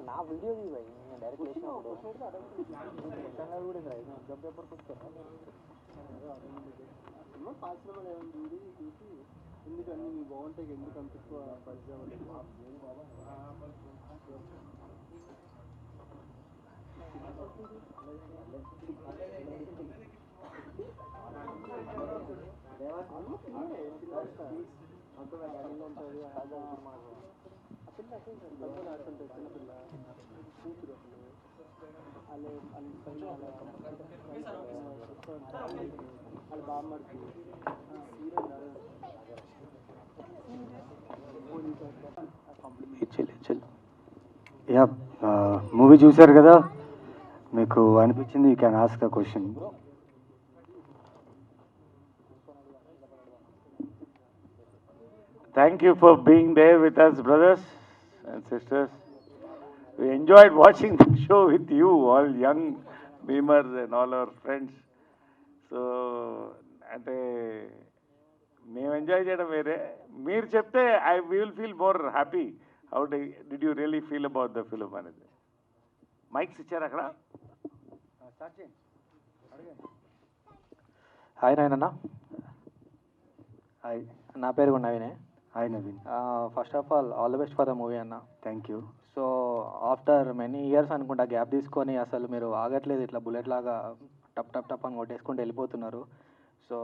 నా వీడియో తీయ నేను డైరెక్ట్ వేసినప్పుడు కూడా ఎగ్జామ్ పేపర్కి వస్తాను పాసిబుల్ ఏమైనా చూసి ఎందుకు అన్ని బాగుంటాయి ఎందుకు అంత ఎక్కువ పరిచయం చిన్నపిల్ల కూతురు వాళ్ళ బామ్మర్కి యా మూవీ చూశారు కదా, మీకు అనిపించింది you can ask the question. Thank you for being there with us, brothers and sisters. We enjoyed watching the show with you, all young beamers and all our friends. So, అంటే మేము enjoy చేయడం వేరే, మీరు చెప్తే we will feel more happy. How did you really feel about the film అనేది? Mics ఇచ్చారు అక్కడ. Hi నాయనన్న. హాయ్, నా పేరు కూడా నవీనే. Hi Naveen. First of all the best for the movie అన్న. Thank you. So after many years అనుకుంటా గ్యాప్ తీసుకొని అసలు మీరు ఆగట్లేదు, ఇట్లా బుల్లెట్ లాగా టప్ టప్ టప్ అని కొట్టేసుకుంటూ వెళ్ళిపోతున్నారు. సో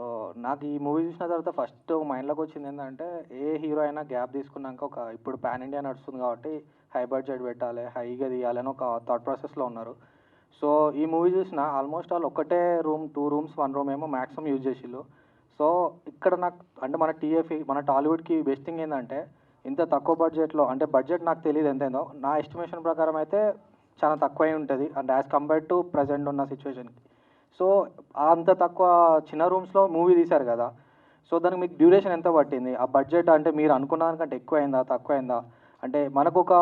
నాకు ఈ మూవీ చూసిన తర్వాత ఫస్ట్ మైండ్లోకి వచ్చింది ఏంటంటే, ఏ హీరో అయినా గ్యాప్ తీసుకున్నాక ఒక ఇప్పుడు పాన్ ఇండియా నడుస్తుంది కాబట్టి హై బడ్జెట్ పెట్టాలి, హైగా తీయాలని ఒక థాట్ ప్రాసెస్లో ఉన్నారు. సో ఈ మూవీ చూసిన ఆల్మోస్ట్ ఆల్ ఒకటే రూమ్, 2 రూమ్స్ 1 రూమ్ ఏమో మ్యాక్సిమం యూజ్ చేసిళ్ళు. సో ఇక్కడ నాకు అంటే మన టీఎఫ్ఈ మన టాలీవుడ్కి బెస్ట్ థింగ్ ఏంటంటే, ఇంత తక్కువ బడ్జెట్లో, అంటే బడ్జెట్ నాకు తెలియదు ఎంతేందో, నా ఎస్టిమేషన్ ప్రకారం అయితే చాలా తక్కువే ఉంటుంది అంటే యాజ్ కంపేర్ టు ప్రజెంట్ ఉన్న సిచ్యువేషన్కి. సో అంత తక్కువ చిన్న రూమ్స్లో మూవీ తీశారు కదా, సో దానికి మీకు డ్యూరేషన్ ఎంత పట్టింది? ఆ బడ్జెట్ అంటే మీరు అనుకున్న దానికంటే ఎక్కువైందా తక్కువైందా? అంటే మనకు ఒక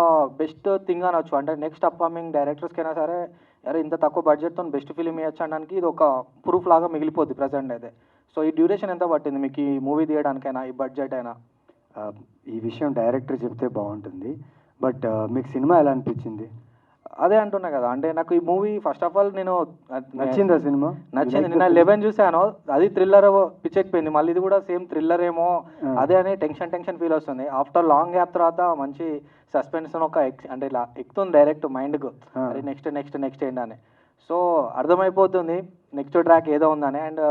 బెస్ట్ థింగ్ అనొచ్చు, అంటే నెక్స్ట్ అప్కమింగ్ డైరెక్టర్స్కైనా సరే అరే ఇంత తక్కువ బడ్జెట్తో బెస్ట్ ఫిలిం ఇవ్వచ్చు అనడానికి ఇది ఒక ప్రూఫ్ లాగా మిగిలిపోద్ది ప్రజెంట్ అయితే. సో ఈ డ్యూరేషన్ ఎంత పట్టింది మీకు ఈ మూవీ తీయడానికైనా, ఈ బడ్జెట్ అయినా? ఈ విషయం డైరెక్టర్ చెప్తే బాగుంటుంది, బట్ మీకు సినిమా ఎలా అనిపించింది? అదే అంటున్నా కదా, అంటే నాకు ఈ మూవీ ఫస్ట్ ఆఫ్ ఆల్ నేను నచ్చిందా సినిమా? నచ్చింది. నిన్న 11 చూశాను, అది థ్రిల్లర్ పిచ్చెక్కిపోయింది. మళ్ళీ ఇది కూడా సేమ్ థ్రిల్లర్ ఏమో అదే అని టెన్షన్ ఫీల్ వస్తుంది. ఆఫ్టర్ లాంగ్ గ్యాప్ తర్వాత మంచి సస్పెన్స్ ఒక అంటే ఇలా ఎక్కుతుంది డైరెక్ట్ మైండ్కు, అరే నెక్స్ట్ ఏంటని. సో అర్థమైపోతుంది నెక్స్ట్ ట్రాక్ ఏదో ఉందని. అండ్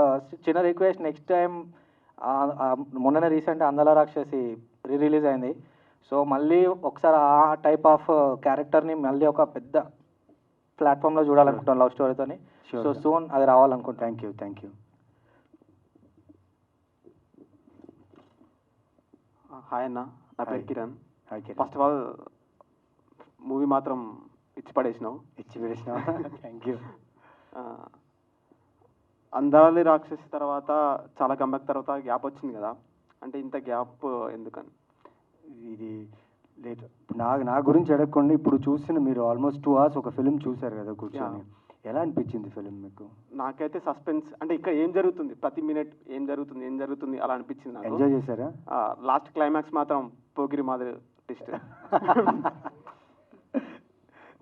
చిన్న రిక్వెస్ట్, నెక్స్ట్ టైం మొన్ననే రీసెంట్ అందల రాక్షసి రిలీజ్ అయింది. సో మళ్ళీ ఒకసారి ఆ టైప్ ఆఫ్ క్యారెక్టర్ని మళ్ళీ ఒక పెద్ద ప్లాట్ఫామ్లో చూడాలనుకుంటాను లవ్ స్టోరీతోని. సో సూన్ అది రావాలనుకుంటాను. Thank you. హాయ్ అన్న, నా పేరు Kiran. Hi Kiran. First of all movie మాత్రం ఇచ్చి పడేసినావు. Thank you. అందాలి రాక్షసి తర్వాత చాలా కంబ్యాక్ తర్వాత గ్యాప్ వచ్చింది కదా, అంటే ఇంత గ్యాప్ ఎందుకని? ఇది లేదు, నా గురించి అడగకుండా ఇప్పుడు చూసిన మీరు ఆల్మోస్ట్ 2 hours ఒక ఫిలిం చూశారు కదా కూర్చొని, ఎలా అనిపించింది ఫిలిం మీకు? నాకైతే సస్పెన్స్, అంటే ఇక్కడ ఏం జరుగుతుంది, ప్రతి మినిట్ ఏం జరుగుతుంది అలా అనిపించింది నాకు. ఎంజాయ్ చేశారా? లాస్ట్ క్లైమాక్స్ మాత్రం పోగిరి మాదిరి ట్విస్ట్.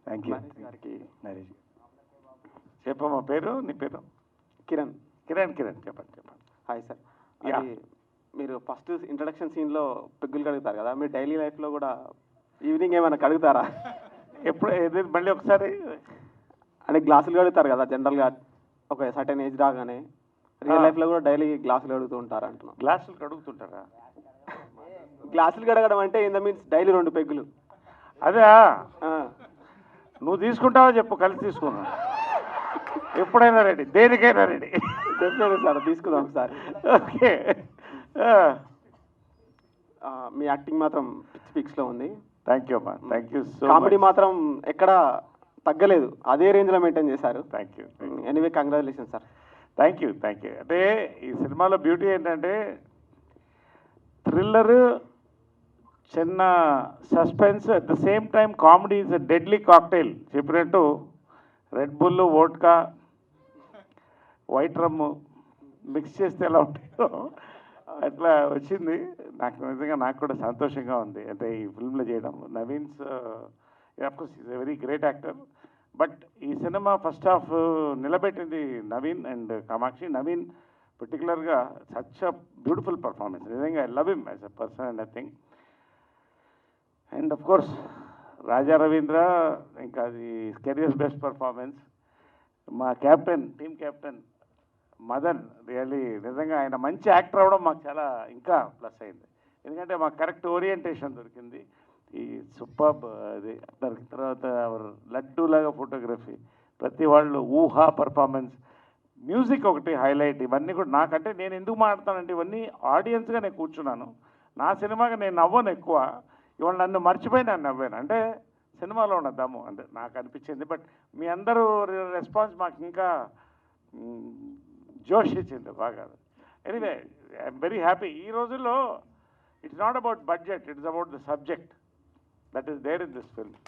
థ్యాంక్ యూ గారికి. నరేష్ చెప్పమ్మా పేరు, నీ పేరు? కిరణ్. చెప్పండి. Hi sir. అది మీరు ఫస్ట్ ఇంట్రడక్షన్ సీన్లో పెగ్గులు కడుగుతారు కదా, మీరు డైలీ లైఫ్లో కూడా ఈవినింగ్ ఏమైనా కడుగుతారా? ఎప్పుడు మళ్ళీ ఒకసారి అంటే గ్లాసులు కడుగుతారు కదా జనరల్గా ఒక సర్టెన్ ఏజ్ రాగానే, రియల్ లైఫ్లో కూడా డైలీ గ్లాసులు కడుగుతూ ఉంటారు అంటున్నాను. గ్లాసులు కడుగుతుంటారా? గ్లాసులు కడగడం అంటే ఇన్ ద మీన్స్ డైలీ 2 పెగ్గులు. అదే నువ్వు తీసుకుంటావా చెప్పు, కలిసి తీసుకున్నా. ఎప్పుడైనా రెడీ, దేనికైనా రెడీ. డెఫినెట్గా సార్, తీసుకుందాం ఒకసారి. ఓకే. మీ యాక్టింగ్ మాత్రం పిక్స్లో ఉంది. థ్యాంక్ యూ అమ్మా, థ్యాంక్ యూ సో. కామెడీ మాత్రం ఎక్కడ తగ్గలేదు, అదే రేంజ్లో మెయింటైన్ చేశారు. Thank you. Anyway congratulation sir. Thank you. అంటే ఈ సినిమాలో బ్యూటీ ఏంటంటే థ్రిల్లరు, చిన్న suspense, at the same time comedy is a deadly cocktail. చెప్పినట్టు Red Bull, vodka, white rum mix చేస్తే ఎలా ఉంటాయో అట్లా వచ్చింది. నాకు నిజంగా నాకు కూడా సంతోషంగా ఉంది అంటే ఈ ఫిల్మ్లో చేయడం. Naveen's of course is a very great actor. But ఈ సినిమా ఫస్ట్ హాఫ్ నిలబెట్టింది నవీన్ అండ్ కామాక్షి. నవీన్ పర్టికులర్గా సచ్ అ బ్యూటిఫుల్ పర్ఫార్మెన్స్. నిజంగా I love him as a person and I think. And of course Raja Ravindra, ఇంకా అది కెరియర్స్ బెస్ట్ పర్ఫార్మెన్స్. మా captain, team captain Madan, really నిజంగా ఆయన మంచి యాక్టర్ అవ్వడం మాకు చాలా ఇంకా ప్లస్ అయింది. ఎందుకంటే మాకు కరెక్ట్ ఓరియంటేషన్ దొరికింది. ఈ సూపర్బ్ అది దొరికిన తర్వాత లడ్డూలాగా ఫోటోగ్రఫీ, ప్రతి వాళ్ళు ఊహా పర్ఫార్మెన్స్, మ్యూజిక్ ఒకటి హైలైట్. ఇవన్నీ కూడా నాకంటే నేను ఎందుకు మాట్లాడతానంటే ఇవన్నీ ఆడియన్స్గా నేను కూర్చున్నాను. నా సినిమాగా నేను నవ్వను ఎక్కువ, ఇవాళ నన్ను మర్చిపోయి నేను నవ్వాను. అంటే సినిమాలో ఉన్న దమ్ము అంటే నాకు అనిపించింది. బట్ మీ అందరూ రెస్పాన్స్ మాకు ఇంకా జోష్ ఇచ్చింది బాగా. Anyway I'm very happy. ఈ రోజుల్లో it's not about budget, it's about the subject that is there in this film.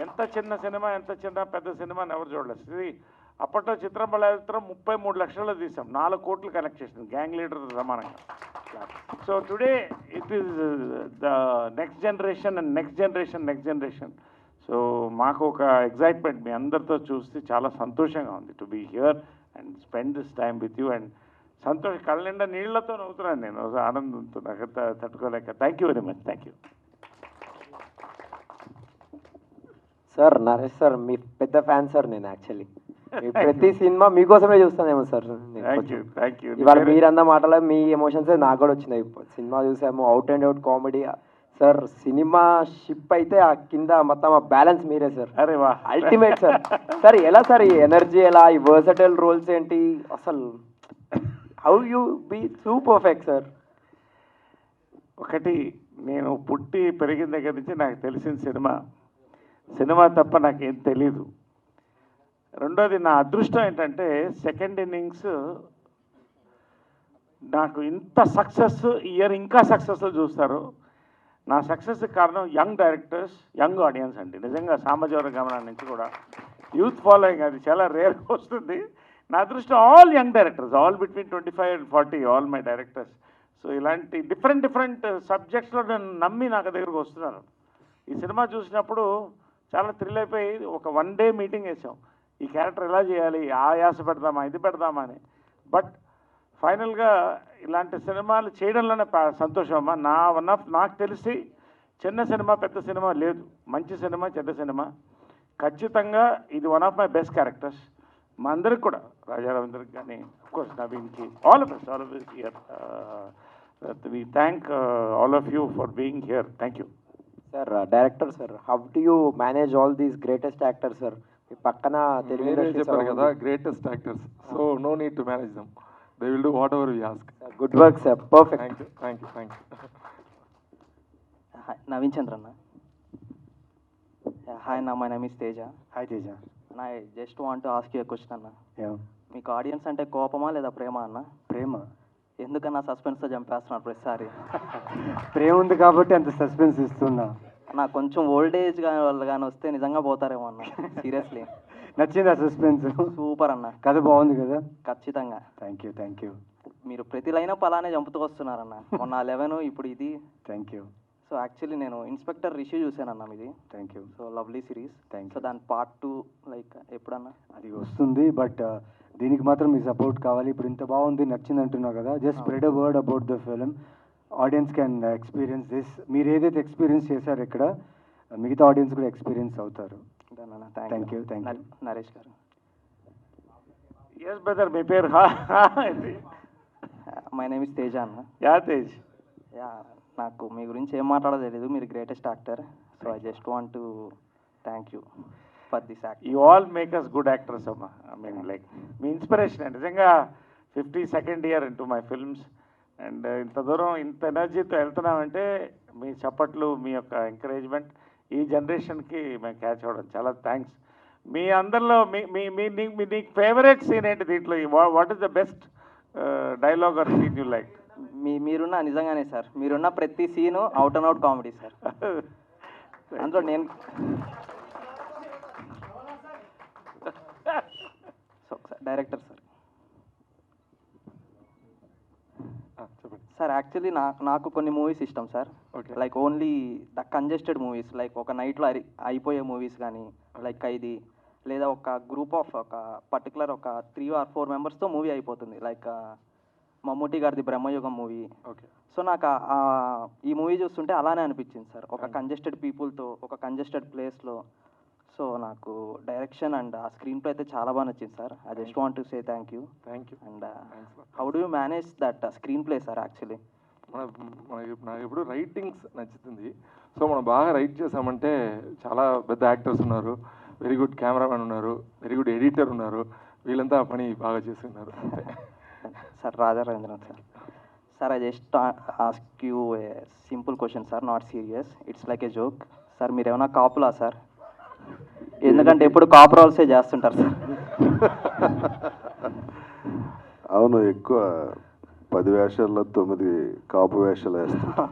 ఎంత చిన్న సినిమా, ఎంత చిన్న పెద్ద సినిమా అని ఎవరు చూడలేదు. ఇది అప్పట్లో చిత్రం బలాచిత్రం 33 లక్షల్లో తీసాం, 4 కోట్లు కలెక్ట్ చేసింది, గ్యాంగ్ లీడర్ సమానంగా. So today it is the next generation and next generation, next generation. So మాకు ఒక ఎగ్జైట్మెంట్ మీ అందరితో చూస్తే చాలా సంతోషంగా ఉంది to be here and spend this time with you. And Santosh కళ్ళ నిండా నీళ్లతో నవ్వుతున్నాను నేను ఆనందంతో, నాకు తట్టుకోలేక. Thank you very much. Thank you sir. Naresh sir మీ పెద్ద ఫ్యాన్ సార్ నేను. యాక్చువల్లీ ప్రతి సినిమా మీకోసమే చూస్తానేమో సార్. Thank you. ఇవాళ మీరన్న మాటలో మీ ఎమోషన్స్ నాకు కూడా వచ్చినాయి. సినిమా చూసాము, out and out comedy sir. Cinema ship అయితే ఆ కింద మొత్తం ఆ బ్యాలెన్స్ మీరే సార్. అరే వా, అల్టిమేట్ సార్. సార్ ఎలా సార్ ఈ ఎనర్జీ, ఎలా ఈ వర్సటైల్ రోల్స్ ఏంటి అసలు? How you be so perfect sir? ఒకటి, నేను పుట్టి పెరిగిన దగ్గర నుంచి నాకు తెలిసిన సినిమా తప్ప నాకేం తెలీదు. రెండోది, నా అదృష్టం ఏంటంటే సెకండ్ ఇన్నింగ్స్ నాకు ఇంత సక్సెస్, ఇయర్ ఇంకా సక్సెస్లో చూస్తారు. నా సక్సెస్కి కారణం యంగ్ డైరెక్టర్స్, యంగ్ ఆడియన్స్ అండి. నిజంగా సామాజిక గమనం నుంచి కూడా యూత్ ఫాలోయింగ్ అది చాలా రేర్గా వస్తుంది. నా అదృష్టం all young directors, all between 25 and 40, all my directors. So ఇలాంటి డిఫరెంట్ సబ్జెక్ట్స్లో నన్ను నమ్మి నాకు దగ్గరకు వస్తున్నారు. ఈ సినిమా చూసినప్పుడు చాలా థ్రిల్ అయిపోయి ఒక 1 day మీటింగ్ వేసాం, ఈ క్యారెక్టర్ ఎలా చేయాలి, ఆ యాస పెడదామా, ఇది పెడదామా అని. బట్ ఫైనల్గా ఇలాంటి సినిమాలు చేయడంలోనే సంతోషం అమ్మా. నాకు తెలిసి చిన్న సినిమా పెద్ద సినిమా లేదు, మంచి సినిమా చెడ్డ సినిమా. ఖచ్చితంగా ఇది one of my best characters. మా అందరికి కూడా, రాజా రవీంద్రకి కానీ, అఫ్కోర్స్ నవీన్కి, all of us here. We thank all of you for being here. Thank you sir. Director sir, how do you manage all these greatest actors sir? మీ పక్కన Telugu industry చెప్పారు కదా, greatest actors. So no need to manage them, they will do whatever you ask. Good work sir, perfect. Thank you. Naveen చంద్రన్న. Hi అన్న, my name is Teja. Hi Teja. అన్న, I just want to ask you question అన్న. Yeah. మీకు audience అంటే కోపమా లేదా ప్రేమ అన్న? ప్రేమ. ఎందుకన్నా సస్పెన్స్తో చంపేస్తున్నారు ప్రతిసారి? ప్రేమ ఉంది కాబట్టి అంత సస్పెన్స్ ఇస్తున్నా. నాకు కొంచెం ఓల్డేజ్ వాళ్ళు కానీ వస్తే నిజంగా పోతారేమో అన్న, సీరియస్లీ. నచ్చింది ఆ సస్పెన్స్? సూపర్ అన్న, కథ బాగుంది కదా. ఖచ్చితంగా. Thank you. మీరు ప్రతి లైనప్ అలానే చంపుతూ వస్తున్నారన్న. మొన్న 11, ఇప్పుడు ఇది. Thank you. సో యాక్చువల్లీ నేను ఇన్స్పెక్టర్ రిష్యూ చూశానన్న మీది. Thank you. So lovely series. Thank so you. దాని పార్ట్ 2 లైక్ ఎప్పుడన్నా? అది వస్తుంది, బట్ దీనికి మాత్రం మీ సపోర్ట్ కావాలి. ఇప్పుడు ఇంత బాగుంది, నచ్చింది అంటున్నావు కదా, just spread a word about the film. Audience can experience this. మీరు ఏదైతే ఎక్స్పీరియన్స్ చేశారో ఇక్కడ, మిగతా ఆడియన్స్ కూడా ఎక్స్పీరియన్స్ అవుతారు. Thank you. నరేష్ గారు. ఎస్ బ్రదర్, మీ పేరు? మై నేమ్ ఇస్ తేజ అన్న. యా తేజ్. యా, నాకు మీ గురించి ఏం మాట్లాడో తెలియదు. మీరు greatest actor. So I just want to thank you for this act. You all make us good actors అమ్మా. ఐ మీన్ లైక్ మీ ఇన్స్పిరేషన్. నిజంగా 52nd year into my films. And ఇంత దూరం ఇంత ఎనర్జీతో వెళ్తున్నామంటే మీ చప్పట్లు, మీ యొక్క ఎంకరేజ్మెంట్ ఈ జనరేషన్కి మేము క్యాచ్ అవ్వడం చాలా థ్యాంక్స్. మీ అందరిలో మీ ఫేవరెట్ సీన్ ఏంటి దీంట్లో? What is the best dialogue or scene you like? మీరున్న నిజంగానే సార్, మీరున్న ప్రతి scene out and out comedy sir. అందులో నేను డైరెక్టర్ సార్. సార్ యాక్చువల్లీ నాకు కొన్ని మూవీస్ ఇష్టం sir. Okay. Like only the congested movies, like ఒక నైట్లో అయిపోయే మూవీస్ కానీ, లైక్ ఖైదీ, లేదా ఒక గ్రూప్ ఆఫ్ ఒక పర్టికులర్ ఒక 3 or 4 మెంబర్స్తో మూవీ అయిపోతుంది. లైక్ మమ్మూటి గారిది బ్రహ్మయుగం మూవీ. ఓకే. సో నాకు ఈ మూవీ చూస్తుంటే అలానే అనిపించింది సార్, ఒక కంజెస్టెడ్ పీపుల్తో ఒక కంజెస్టెడ్ ప్లేస్లో. సో నాకు డైరెక్షన్ అండ్ ఆ స్క్రీన్ ప్లే అయితే చాలా బాగా నచ్చింది sir. I just want to say thank you. And how do you manage that screen play sir? Actually నాకు ఎప్పుడు రైటింగ్స్ నచ్చుతుంది. సో మనం బాగా రైట్ చేసామంటే చాలా పెద్ద యాక్టర్స్ ఉన్నారు, వెరీ గుడ్ కెమెరామెన్ ఉన్నారు, వెరీ గుడ్ ఎడిటర్ ఉన్నారు, వీళ్ళంతా ఆ పని బాగా చేస్తున్నారు. Sir Raja Ravindran sir. Sir I just ask you A simple question sir, not serious, it's like A joke. Sir మీరు ఏమైనా కాపులా సార్? ఎందుకంటే ఎప్పుడు కాపు రోల్సే చేస్తుంటారు సార్. అవును, ఎక్కువ 10 వేషాల్లో 9 కాపు వేషాలు వేస్తాను.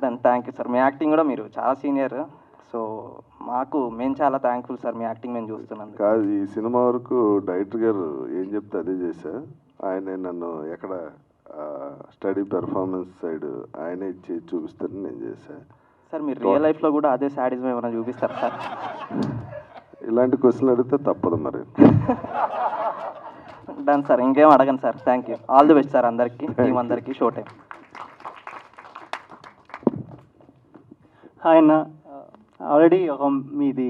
Then thank you sir. మీ యాక్టింగ్ కూడా మీరు చాలా సీనియర్, సో మేము చాలా థ్యాంక్ఫుల్ సార్ మీ యాక్టింగ్ మేము చూస్తున్నాను. కాదు, ఈ సినిమా వరకు డైరెక్టర్ గారు ఏం చెప్తే అదే చేశా. ఆయనే నన్ను ఎక్కడ స్టడీ పెర్ఫార్మెన్స్ సైడ్ ఆయనే ఇచ్చి చూపిస్తారని నేను చేశా. సార్ మీరు రియల్ లైఫ్లో కూడా అదే శాడిజం ఏమైనా చూపిస్తారు సార్? ఇలాంటి క్వశ్చన్లు అడిగితే తప్పదు మరి. డన్ సార్, ఇంకేం అడగను sir. Thank you, all the best sir అందరికీ, టీం అందరికీ. Show time. హాయ్ అన్న, ఆల్రెడీ ఒక మీది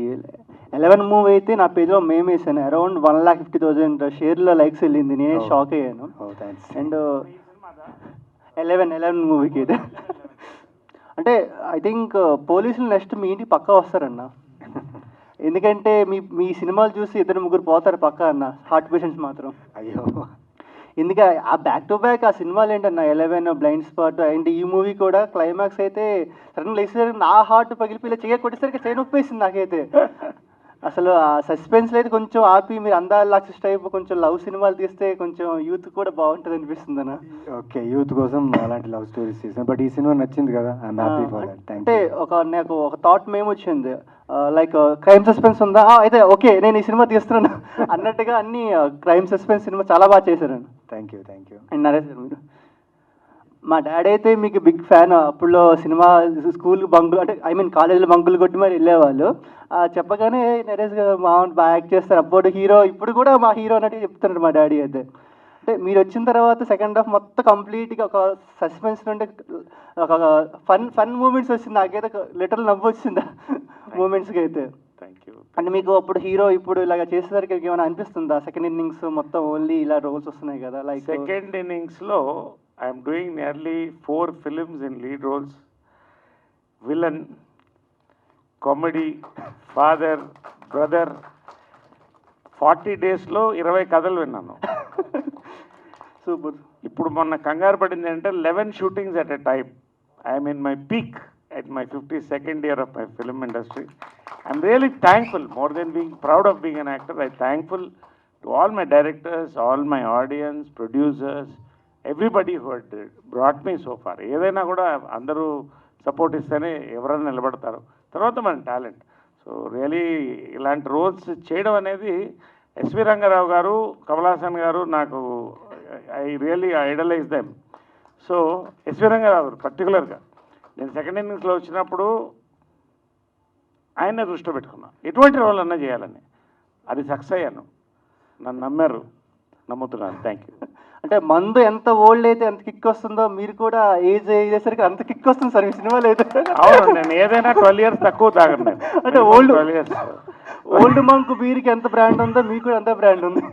11 మూవీ అయితే నా పేజ్లో మేము వేసాను. అరౌండ్ 1,50,000 షేర్లో లైక్స్ వెళ్ళింది. నేనే షాక్ అయ్యాను. అండ్ 11 మూవీకి అయితే అంటే ఐ థింక్ పోలీసులు నెక్స్ట్ మీ ఇంటికి పక్కా వస్తారన్న. ఎందుకంటే మీ సినిమాలు చూసి 2-3 పోతారు పక్కా అన్న, హార్ట్ పేషెంట్స్ మాత్రం. అయ్యో, ఎందుకంటే ఆ బ్యాక్ టు బ్యాక్ ఆ సినిమాలు ఏంటన్న 11, బ్లైండ్ స్పాట్ అండ్ ఈ మూవీ కూడా క్లైమాక్స్ అయితే సడన్గా లేచేసరికి నా హార్ట్ పగిలిపోయి చెయ్యి కొట్టేసరికి చేయి నొప్పేసింది నాకైతే. అసలు ఆ సస్పెన్స్ అయితే కొంచెం ఆపి మీరు అందాల లాక్సిస్ టైప్ కొంచెం లవ్ సినిమాలు తీస్తే కొంచెం యూత్ కూడా బాగుంటుంది అనిపిస్తుంది అన్న. ఓకే, యూత్ కోసం అలాంటి లవ్ స్టోరీస్ చేసాను, బట్ ఈ సినిమా నచ్చింది కదా, ఐఎమ్ హ్యాపీ ఫర్ దట్. అంటే నాకు ఒక థాట్ మేము వచ్చింది, లైక్ క్రైమ్ సస్పెన్స్ ఉందా, అయితే ఓకే నేను ఈ సినిమా తీస్తున్నాను అన్నట్టుగా అన్ని క్రైమ్ సస్పెన్స్ సినిమా చాలా బాగా చేశారు. Thank you. అండ్ నరేష్ గారు, మీరు మా డాడీ అయితే మీకు బిగ్ ఫ్యాన్. అప్పుడులో సినిమా స్కూల్ బంకులు అంటే ఐ మీన్ కాలేజీలో బంకులు కొట్టి మరి వెళ్ళేవాళ్ళు. చెప్పగానే నరేష్ గారు బాగా యాక్ట్ చేస్తారు, అప్పుడు హీరో, ఇప్పుడు కూడా మా హీరో అన్నట్టు చెప్తున్నారు మా డాడీ అయితే. అంటే మీరు వచ్చిన తర్వాత సెకండ్ హాఫ్ మొత్తం కంప్లీట్గా ఒక సస్పెన్స్ నుండి ఒక ఫన్ మూమెంట్స్ వచ్చింది. నాకైతే లిటరల్ నవ్వు వచ్చింది మూమెంట్స్కి అయితే. అంటే మీకు అప్పుడు హీరో ఇప్పుడు ఇలాగ చేసేసరికి ఏమైనా అనిపిస్తుందా? సెకండ్ ఇన్నింగ్స్ మొత్తం ఓన్లీ ఇలా రోల్స్ వస్తున్నాయి కదా, లైక్ సెకండ్ ఇన్నింగ్స్లో I'm doing nearly 4 films in lead roles. Villain, comedy, father, brother. 40 daysలో 20 కథలు విన్నాను. సూపర్. ఇప్పుడు మొన్న కంగారు పడింది అంటే 11 shootings at a time. I'm in my peak at my 52nd year of my film industry. I'm really thankful, more than being proud of being an actor, I'm thankful to all my directors, all my audience, producers, everybody who had brought me so far. ఏదైనా కూడా అందరూ support ఇస్తేనే ఎవరైనా నిలబడతారు, తర్వాత మన talent. So really ఇలాంటి roles చేయడం అనేది ఎస్వి రంగారావు గారు, కమల్ హాసన్ గారు, నాకు I really idolise them. So SV Ranga Rao గారు పర్టికులర్గా నేను సెకండ్ ఇన్నింగ్స్లో వచ్చినప్పుడు ఆయన్నే దృష్టిలో పెట్టుకున్నా, ఎటువంటి రోల్ అన్నా చేయాలని. అది సక్సెస్ అయ్యాను, నన్ను నమ్మారు, నమ్ముతున్నాను. Thank you. అంటే మందు ఎంత ఓల్డ్ అయితే ఎంత కిక్ వస్తుందో మీరు కూడా ఏజ్ అయ్యేసరికి అంత కిక్ వస్తుంది సార్ మీ సినిమాలో అయితే. అవును, నేను ఏదైనా 12 years తక్కువ తాగను నేను. అంటే ఓల్డ్ మంక్ బీర్కి ఎంత బ్రాండ్ ఉందో మీకు కూడా అంత బ్రాండ్ ఉంది.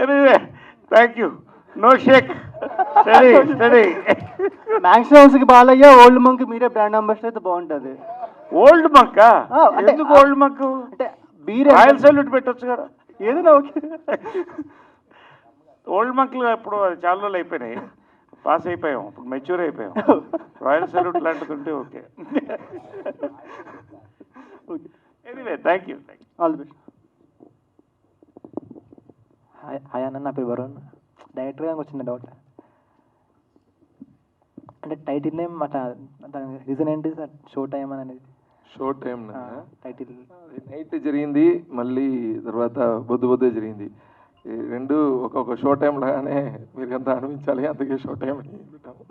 Anyway, thank you. No shake. Steady. Max హౌస్కి బాలయ్య, ఓల్డ్ మంక్ మీరే బ్రాండ్ అంబాసిడర్ అయితే బాగుంటుంది. ఓల్డ్ మంక్ ఎందుకు? ఓల్డ్ మంక్ అంటే బీర్ రాయల్ సల్యూట్ పెట్టొచ్చు కదా, ఏదైనా ఓకే. ఓల్డ్ మంక్లు ఇప్పుడు చాలా రోజులు అయిపోయినాయి, పాస్ అయిపోయాం, ఇప్పుడు మెచ్యూర్ అయిపోయాం. రాయల్ సల్యూట్ లాంటిది ఉంటే okay. Anyway, thank you. All the best. Hi అన్న, నా పేరు వరుణ్. డైరెక్టర్ గారికి వచ్చిన డౌట్, అంటే టైటిల్ నేమ్ అట్లా దాని రీజన్ ఏంటి సార్? షో టైమ్ అనేది. షో టైం టైటిల్ నైట్ జరిగింది, మళ్ళీ తర్వాత బొద్దు జరిగింది. ఈ రెండు ఒక్కొక్క షో టైం లాగానే మీరంతా అనిపించాలి, అందుకే షో టైం అని పెట్టాము.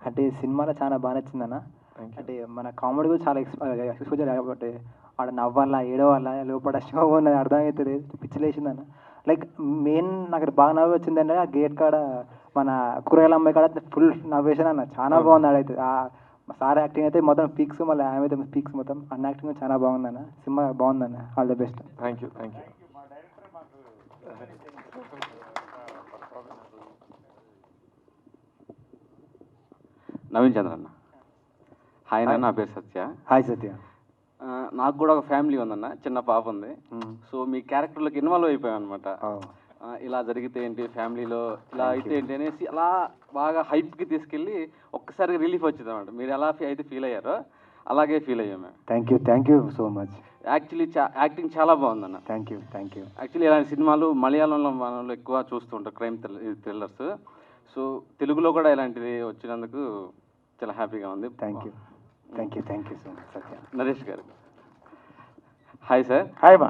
అంటే సినిమాలో చాలా బాగా నచ్చిందన్న. అంటే మన కామెడీ కూడా చాలా ఎక్స్పోజర్ కాబట్టి ఆడ నవ్వాలా ఏడవాలా లోపల షో ఉన్నది అర్థమవుతుంది, పిచ్చిలేసిందన్న. లైక్ మెయిన్ నాకు బాగా నవ్వు వచ్చిందంటే ఆ గేట్ కాడ మన కూరగాయల అమ్మాయి కాడ ఫుల్ నవ్వేసాను అన్న, చాలా బాగుంది ఆడైతే. సార్ యాక్టింగ్ అయితే మొత్తం పీక్స్, మళ్ళీ ఆమె అయితే పీక్స్ మొత్తం అన్న యాక్టింగ్ చాలా బాగుందన్న. సినిమా బాగుందన్న, all the best. Thank you. Naveen Chandra అన్న. హాయ్ అన్న, నా పేరు సత్య. హాయ్ సత్య. నాకు కూడా ఒక ఫ్యామిలీ ఉందన్న, చిన్న పాప ఉంది. సో మీ క్యారెక్టర్లోకి ఇన్వాల్వ్ అయిపోయాం అనమాట. ఇలా జరిగితే ఏంటి, ఫ్యామిలీలో ఇలా అయితే ఏంటి అనేసి అలా బాగా హైప్కి తీసుకెళ్ళి ఒక్కసారిగా రిలీఫ్ వచ్చింది అనమాట. మీరు ఎలా అయితే ఫీల్ అయ్యారో అలాగే ఫీల్ అయ్యాం మేము. Thank you so much. Actually acting చాలా బాగుందన్న. Thank you. యాక్చువల్లీ ఇలాంటి సినిమాలు మలయాళంలో మనలో ఎక్కువ చూస్తుంటారు, క్రైమ్ థ్రిల్లర్స్. సో తెలుగులో కూడా ఇలాంటిది వచ్చినందుకు చాలా హ్యాపీగా ఉంది. థ్యాంక్ యూ సో మచ్ సత్య. నరేష్ గారు హాయ్ సార్. హాయ్ మా.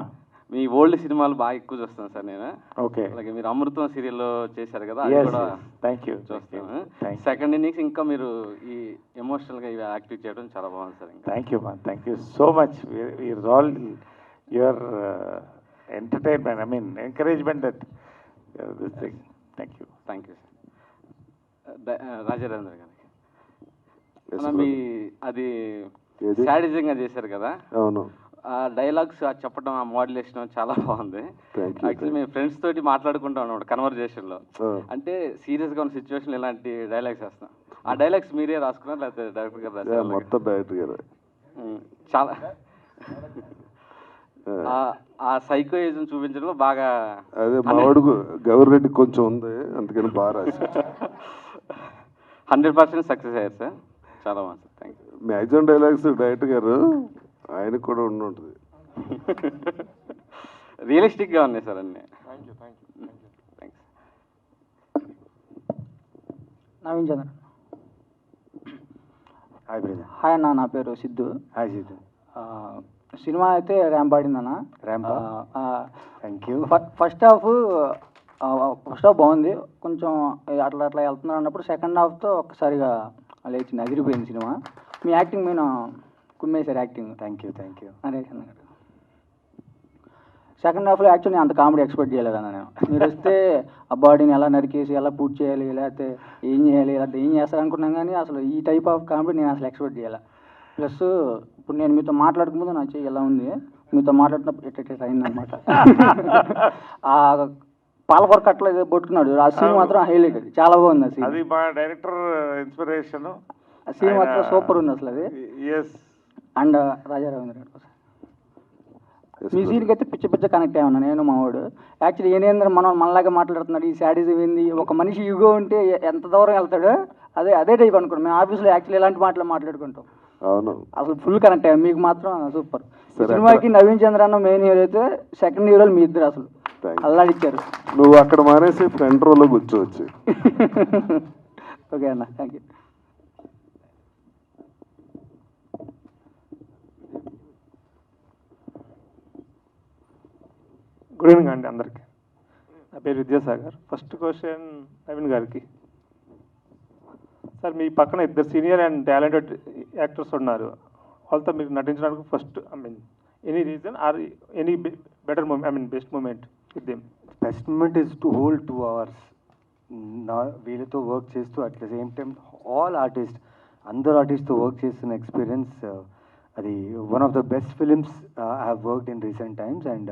మీ ఓల్డ్ సినిమాలు బాగా ఎక్కువ చూస్తాను సార్ నేను. ఓకే. అలాగే మీరు అమృతం సీరియల్లో చేశారు కదా, అది కూడా థ్యాంక్ యూ చూస్తాను. సెకండ్ ఇన్నింగ్స్ ఇంకా మీరు ఈ ఎమోషనల్గా ఇవి యాక్టివ్ చేయడం చాలా బాగుంది సార్. థ్యాంక్ యూ మా, thank you so much. It's all your entertainment, I mean encouragement that this thing. Thank you sir. రాజారేంద్ర గారికి మీ అది సాడిజంగా చేశారు కదా, అవును. ఆ డైలాగ్స్ చెప్పడం, ఆ మోడ్యులేషన్ చాలా బాగుంది. యాక్చువల్లీ మేము ఫ్రెండ్స్ తోటి మాట్లాడుకుంటాం అన్నమాట కన్వర్జేషన్లో. అంటే సీరియస్గా ఉన్న సిచ్యువేషన్ ఇలాంటి డైలాగ్స్ వేస్తాం. ఆ డైలాగ్స్ మీరే రాసుకున్నారు లేకపోతే డైరెక్టర్ గారు రాశారు? మొత్తం డైరెక్టర్ గారు. చాలా ఆ సైకోయిజం చూపించడంలో బాగా అదే మా వాడు గౌరెడ్డి కొంచెం ఉంది, అందుకని బాగా రాశారు. 100% సక్సెస్ అయ్యారు సార్, చాలా బాగుంది sir. Thank you. Maximum dialogues director గారు ఆయనకు కూడా ఉంటుంది. రియలిస్టిక్గా ఉన్నాయి సార్ అన్నీ. Thanks. Naveen Chandra. Hi brother. Hi అన్న, నా పేరు సిద్ధు. హాయ్ సిద్ధు. సినిమా అయితే ర్యాంప్ ఆడిందన్న. Thank you. ఫస్ట్ హాఫ్ బాగుంది, కొంచెం అట్లా వెళ్తున్నారు అన్నప్పుడు సెకండ్ హాఫ్తో ఒక్కసారిగా లేచింది, అదిరిపోయింది సినిమా. మీ యాక్టింగ్ మీద కుమ్మేశారు యాక్టింగ్. Thank you. నరేష్ అన్న గారు సెకండ్ హాఫ్లో యాక్చువల్లీ అంత కామెడీ ఎక్స్పెక్ట్ చేయలేదన్న నేను. మీరు వస్తే ఆ బాడీని ఎలా నరికేసి ఎలా పూర్తి చేయాలి, లేకపోతే ఏం చేయాలి, లేకపోతే ఏం చేస్తారు అనుకున్నాం, కానీ అసలు ఈ టైప్ ఆఫ్ కామెడీ నేను అసలు ఎక్స్పెక్ట్ చేయాలి. ప్లస్ ఇప్పుడు నేను మీతో మాట్లాడుకుంటే నా చెయ్యి ఎలా ఉంది, మీతో మాట్లాడినప్పుడు ఎట్ట అయిందనమాట. ఆ పాలకొర కట్టలో ఏదో పట్టుకున్నాడు, ఆ సీన్ మాత్రం హైలైట్, అది చాలా బాగుంది. ఆ సీన్, అది మా డైరెక్టర్ ఇన్స్పిరేషన్. ఆ సీన్ మాత్రం సూపర్ ఉంది అసలు అది. అండ్ రాజారావు మీ సీన్కి అయితే పిచ్చ కనెక్ట్ అయ్యా నేను మా వాడు. యాక్చువల్లీ ఏంటంటే మనలాగా మాట్లాడుతున్నాడు, ఈ శాడిజం ఏంది, ఒక మనిషి యుగో ఉంటే ఎంత దూరం వెళ్తాడు, అదే టైప్ అనుకోండి. మేము ఆఫీస్లో యాక్చువల్లీ ఎలాంటి మాటలు మాట్లాడుకుంటాం. అవును, అసలు ఫుల్ కనెక్ట్ అయ్యాం. మీకు మాత్రం సూపర్. సినిమాకి నవీన్ చంద్ర అన్న మెయిన్ హీరో అయితే, సెకండ్ హీరోలు మీ ఇద్దరు అసలు అల్లాడిచ్చారు. నువ్వు అక్కడ మానేసి ఫ్రంట్ రోలో కూర్చోవచ్చు. ఓకే అన్న, థ్యాంక్ యూ. గుడ్ ఈవినింగ్ అండి అందరికీ. నా పేరు విద్యాసాగర్. ఫస్ట్ క్వశ్చన్ నవీన్ గారికి. సార్, మీ పక్కన ఇద్దరు సీనియర్ అండ్ టాలెంటెడ్ యాక్టర్స్ ఉన్నారు, వాళ్ళతో మీరు నటించడానికి first any reason or any better moment, best moment with them? Best moment is to whole 2 hours వీళ్ళతో వర్క్ చేస్తూ, at the same time all artist, అందరు ఆర్టిస్ట్తో వర్క్ చేస్తున్న ఎక్స్పీరియన్స్, అది one of the best films I have worked in recent times. And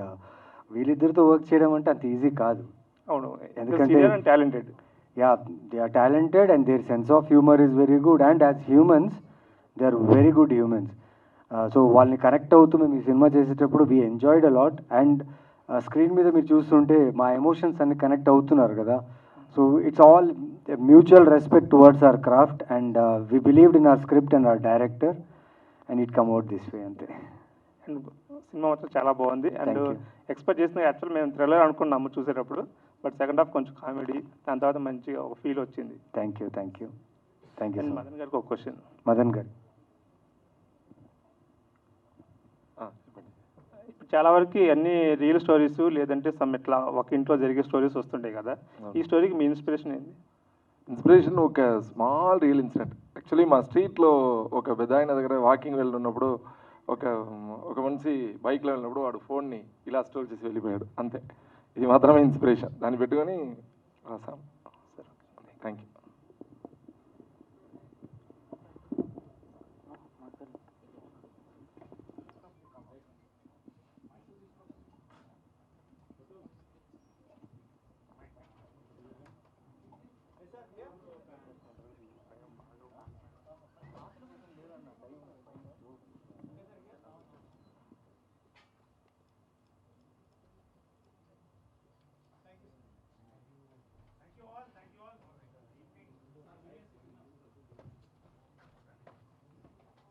వీళ్ళిద్దరితో work చేయడం అంటే అంత ఈజీ కాదు. అవును, ఎందుకంటే talented. Yeah, they are talented and their sense of humor is very good, and as humans they are very good humans. So వాళ్ళని connect అవుతూ మేము ఈ సినిమా చేసేటప్పుడు we enjoyed a lot, and screen మీద మీరు చూస్తుంటే మా ఎమోషన్స్ అన్ని కనెక్ట్ అవుతున్నారు కదా. So it's all mutual respect towards our craft, and we believed in our script and our director, and it come out this way అంతే. And cinema మాత్రం చాలా బాగుంది. అండ్ ఎక్స్పెక్ట్ చేసిన యాక్చువల్ మేము థ్రిల్లర్ అనుకున్నాము చూసేటప్పుడు, బట్ సెకండ్ హాఫ్ కొంచెం comedy, దాని తర్వాత మంచిగా ఒక ఫీల్ వచ్చింది. Thank you. మదన్ గారికి ఒక క్వశ్చన్. మదన్ గారు, చాలా వరకు అన్ని రియల్ స్టోరీస్ లేదంటే సమ్ ఇట్లా ఒక ఇంట్లో జరిగే స్టోరీస్ వస్తుంటాయి కదా, ఈ స్టోరీకి మీ ఇన్స్పిరేషన్ ఏంది? ఇన్స్పిరేషన్ ఒక స్మాల్ రియల్ ఇన్సిడెంట్. యాక్చువల్లీ మా స్ట్రీట్లో ఒక పెద్ద ఆయన దగ్గర వాకింగ్ వెళ్తున్నప్పుడు ఒక మనిషి బైక్లో వెళ్ళినప్పుడు వాడు ఫోన్ని ఇలా స్టోర్ చేసి వెళ్ళిపోయాడు, అంతే. ఇది మాత్రమే ఇన్స్పిరేషన్, దాన్ని పెట్టుకొని రాసాం. Thank you.